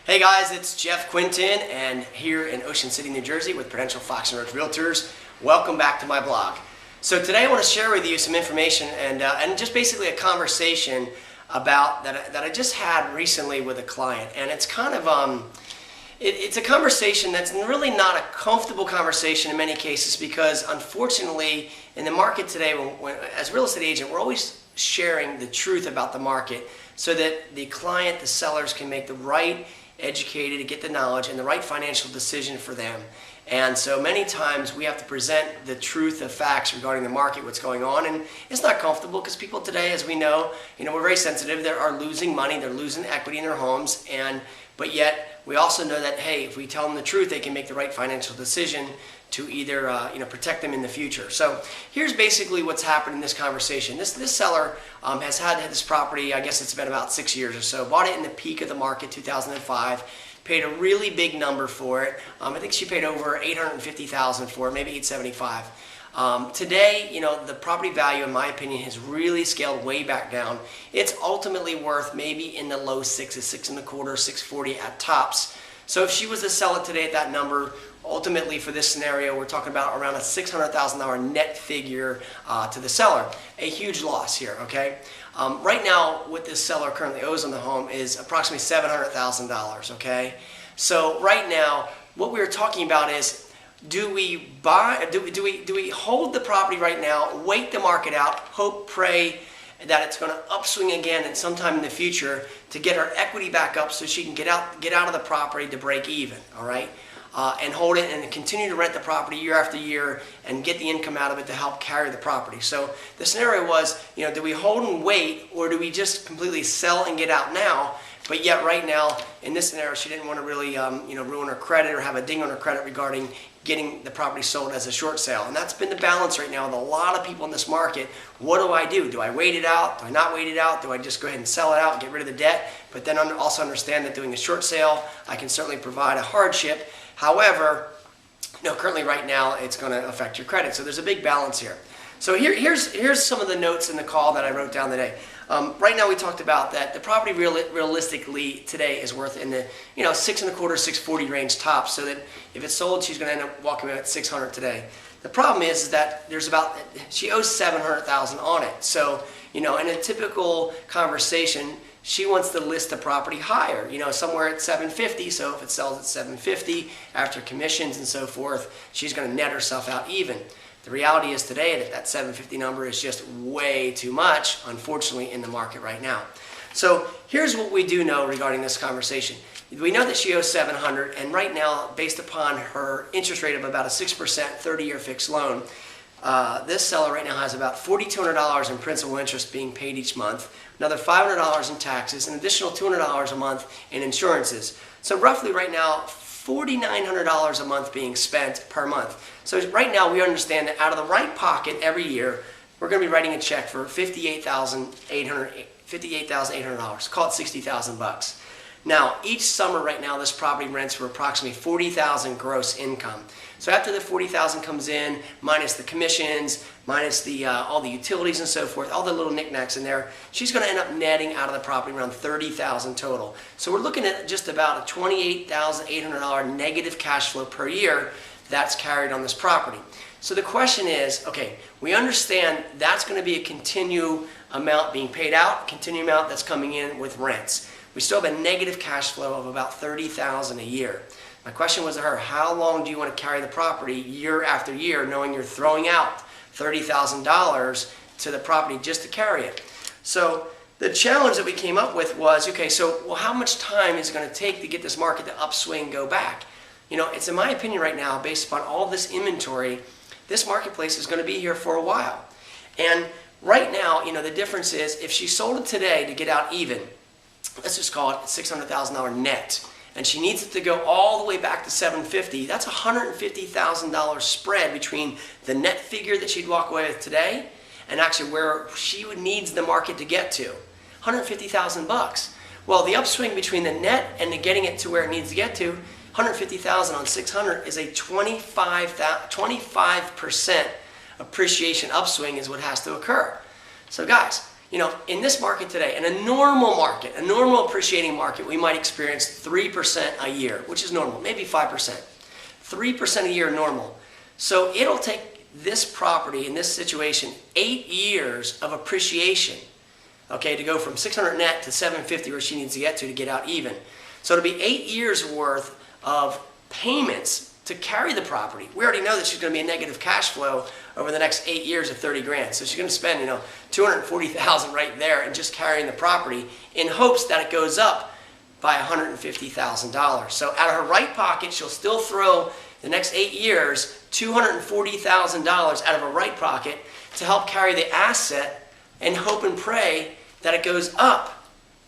Hey guys, it's Jeff Quintin and here in Ocean City, New Jersey with Prudential Fox and Roach Realtors. Welcome back to my blog. So today I want to share with you some information and just basically a conversation about that I just had recently with a client, and it's kind of it's a conversation that's really not a comfortable conversation in many cases, because unfortunately in the market today, as a real estate agent, we're always sharing the truth about the market so that the client, the sellers, can make the right educated to get the knowledge and the right financial decision for them. And so many times we have to present the truth of facts regarding the market, what's going on, and it's not comfortable because people today, as we know, we're very sensitive. They are losing money, they're losing equity in their homes, but yet we also know that, hey, if we tell them the truth, they can make the right financial decision to either protect them in the future. So here's basically what's happened in this conversation. This seller has had this property, I guess it's been about 6 years or so, bought it in the peak of the market, 2005, paid a really big number for it. I think she paid over $850,000 for it, maybe $875,000. Today, the property value, in my opinion, has really scaled way back down. It's ultimately worth maybe in the low sixes, 6.25, 640 at tops. So if she was to sell it today at that number, ultimately for this scenario, we're talking about around a $600,000 net figure to the seller. A huge loss here, okay? Right now, what this seller currently owes on the home is approximately $700,000, okay? So right now, what we're talking about is, do we hold the property right now, wait the market out, hope, pray that it's going to upswing again at some time in the future to get her equity back up so she can get out of the property to break even, all right? And hold it and continue to rent the property year after year and get the income out of it to help carry the property. So the scenario was, do we hold and wait, or do we just completely sell and get out now? But yet right now, in this scenario, she didn't want to really ruin her credit or have a ding on her credit regarding getting the property sold as a short sale. And that's been the balance right now with a lot of people in this market. What do I do? Do I wait it out? Do I not wait it out? Do I just go ahead and sell it out and get rid of the debt? But then also understand that doing a short sale, I can certainly provide a hardship. However, currently right now it's going to affect your credit. So there's a big balance here. So here's some of the notes in the call that I wrote down today. Right now we talked about that the property realistically today is worth in the 6.25, 640 range tops. So that if it's sold, she's going to end up walking away at 600 today. The problem is that she owes $700,000 on it. So in a typical conversation, she wants to list the property higher, somewhere at $750. So if it sells at $750 after commissions and so forth, she's going to net herself out even. The reality is today that $750 number is just way too much, unfortunately, in the market right now. So here's what we do know regarding this conversation. We know that she owes $700, and right now, based upon her interest rate of about a 6% 30-year fixed loan, this seller right now has about $4,200 in principal interest being paid each month, another $500 in taxes, an additional $200 a month in insurances. So roughly right now, $4,900 a month being spent per month. So right now we understand that out of the right pocket every year, we're going to be writing a check for $58,800, call it $60,000. Now, each summer right now, this property rents for approximately $40,000 gross income. So after the $40,000 comes in, minus the commissions, minus all the utilities and so forth, all the little knickknacks in there, she's going to end up netting out of the property around $30,000 total. So we're looking at just about a $28,800 negative cash flow per year that's carried on this property. So the question is, okay, we understand that's going to be a continued amount being paid out, continued amount that's coming in with rents. We still have a negative cash flow of about $30,000 a year. My question was to her, how long do you want to carry the property year after year, knowing you're throwing out $30,000 to the property just to carry it? So the challenge that we came up with was, okay, so how much time is it going to take to get this market to upswing and go back? It's in my opinion right now, based upon all this inventory, this marketplace is going to be here for a while. And right now, the difference is if she sold it today to get out even, let's just call it $600,000 net, and she needs it to go all the way back to $750, that's a $150,000 spread between the net figure that she'd walk away with today and actually where she needs the market to get to. $150,000. Well, the upswing between the net and the getting it to where it needs to get to, $150,000 on 600 is a 25% appreciation upswing is what has to occur. So guys, in this market today, in a normal market, a normal appreciating market, we might experience 3% a year, which is normal, maybe 5%. 3% a year normal. So it'll take this property in this situation 8 years of appreciation, okay, to go from 600 net to 750 where she needs to get out even. So it'll be 8 years worth of payments to carry the property. We already know that she's going to be a negative cash flow over the next 8 years of 30 grand. So she's going to spend, $240,000 right there and just carrying the property in hopes that it goes up by $150,000. So out of her right pocket, she'll still throw the next 8 years $240,000 out of her right pocket to help carry the asset and hope and pray that it goes up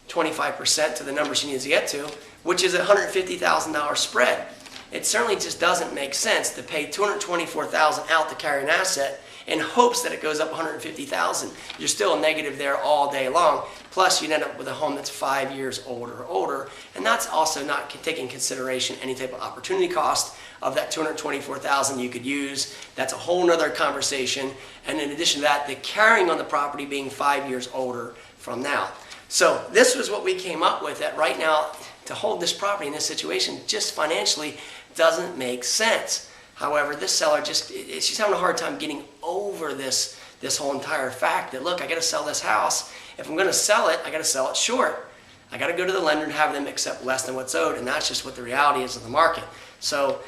25% to the number she needs to get to, which is a $150,000 spread. It certainly just doesn't make sense to pay $224,000 out to carry an asset in hopes that it goes up $150,000. You're still negative there all day long. Plus, you'd end up with a home that's 5 years older, and that's also not taking into consideration any type of opportunity cost of that $224,000 you could use. That's a whole nother conversation. And in addition to that, the carrying on the property being 5 years older from now. So this was what we came up with, that right now to hold this property in this situation just financially doesn't make sense. However, this seller she's having a hard time getting over this whole entire fact that, look, I got to sell this house. If I'm going to sell it, I got to sell it short. I got to go to the lender and have them accept less than what's owed, and that's just what the reality is of the market. So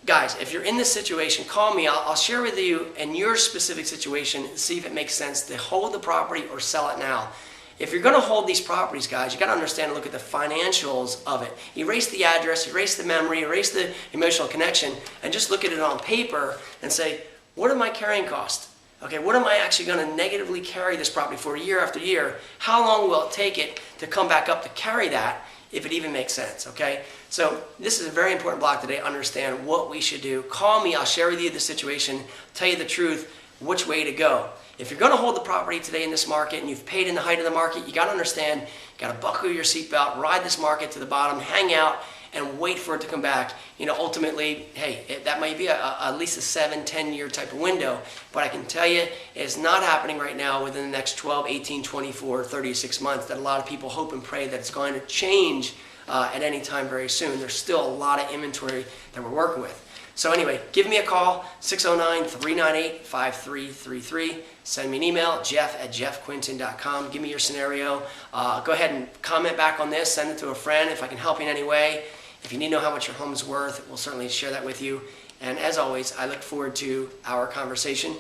guys, if you're in this situation, call me. I'll share with you in your specific situation, see if it makes sense to hold the property or sell it now. If you're going to hold these properties, guys, you got to understand and look at the financials of it. Erase the address, erase the memory, erase the emotional connection, and just look at it on paper and say, what are my carrying costs? Okay, what am I actually going to negatively carry this property for year after year? How long will it take it to come back up to carry that, if it even makes sense, okay? So this is a very important block today. Understand what we should do. Call me. I'll share with you the situation, tell you the truth, which way to go. If you're going to hold the property today in this market and you've paid in the height of the market, you got to understand, you got to buckle your seatbelt, ride this market to the bottom, hang out, and wait for it to come back. Ultimately, hey, that might be at least a 7-10 year type of window, but I can tell you it's not happening right now within the next 12, 18, 24, 36 months that a lot of people hope and pray that it's going to change at any time very soon. There's still a lot of inventory that we're working with. So anyway, give me a call, 609-398-5333. Send me an email, jeff@jeffquintin.com. Give me your scenario. Go ahead and comment back on this. Send it to a friend if I can help you in any way. If you need to know how much your home is worth, we'll certainly share that with you. And as always, I look forward to our conversation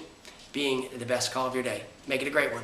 being the best call of your day. Make it a great one.